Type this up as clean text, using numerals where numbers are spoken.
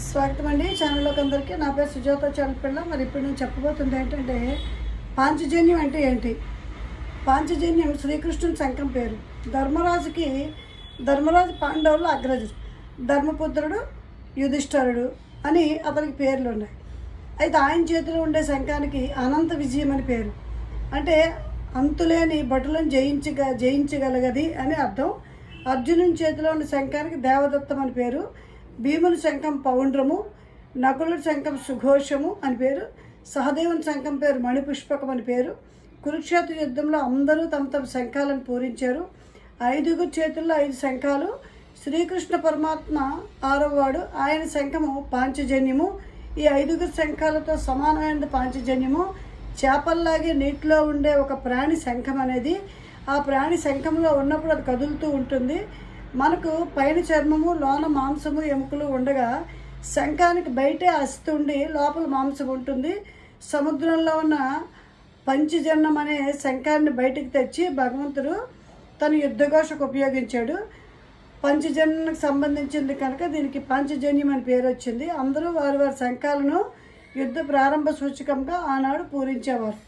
స్వాగతం అండి ఛానల్లోకి అందరికీ. నా పేరు సుజాత చాలపిల్ల. మరి ఇప్పుడు నేను చెప్పబోతుంది ఏంటంటే పాంచజన్యం అంటే ఏంటి. పాంచజన్యం శ్రీకృష్ణుని శంఖం పేరు. ధర్మరాజు పాండవులు అగ్రజుడు, ధర్మపుత్రుడు యుధిష్ఠరుడు అని అతనికి పేర్లు ఉన్నాయి. అయితే ఆయన చేతిలో ఉండే శంఖానికి అనంత విజయం అని పేరు. అంటే అంతులేని భటులను జయించగలగది అని అర్థం. అర్జునుని చేతిలో ఉన్న శంఖానికి దేవదత్తం అని పేరు. భీముని శంఖం పౌండ్రము, నకులుడి శంఖం సుఘోషము అని పేరు. సహదేవుని శంఖం పేరు మణిపుష్పకం అని పేరు. కురుక్షేత్ర యుద్ధంలో అందరూ తమ తమ శంఖాలను పూరించారు. 5 చేతుల్లో 5 శంఖాలు. శ్రీకృష్ణ పరమాత్మ 6వవాడు. ఆయన శంఖము పాంచజన్యము. ఈ 5 శంఖాలతో సమానమైనది పాంచజన్యము. చేపల్లాగే నీటిలో ఉండే ఒక ప్రాణి శంఖం అనేది. ఆ ప్రాణి శంఖంలో ఉన్నప్పుడు అది కదులుతూ ఉంటుంది. మనకు పైన చర్మము, లోన మాంసము, ఎముకలు ఉండగా శంఖానికి బయటే అస్థి ఉండి లోపల మాంసం ఉంటుంది. సముద్రంలో ఉన్న పంచజన్యం అనే శంఖాన్ని బయటికి తెచ్చి భగవంతుడు తన యుద్ధఘోషకు ఉపయోగించాడు. పంచజన్యానికి సంబంధించింది కనుక దీనికి పాంచజన్యం అని పేరు వచ్చింది. అందరూ వారి శంఖాలను యుద్ధ ప్రారంభ సూచకంగా ఆనాడు పూరించేవారు.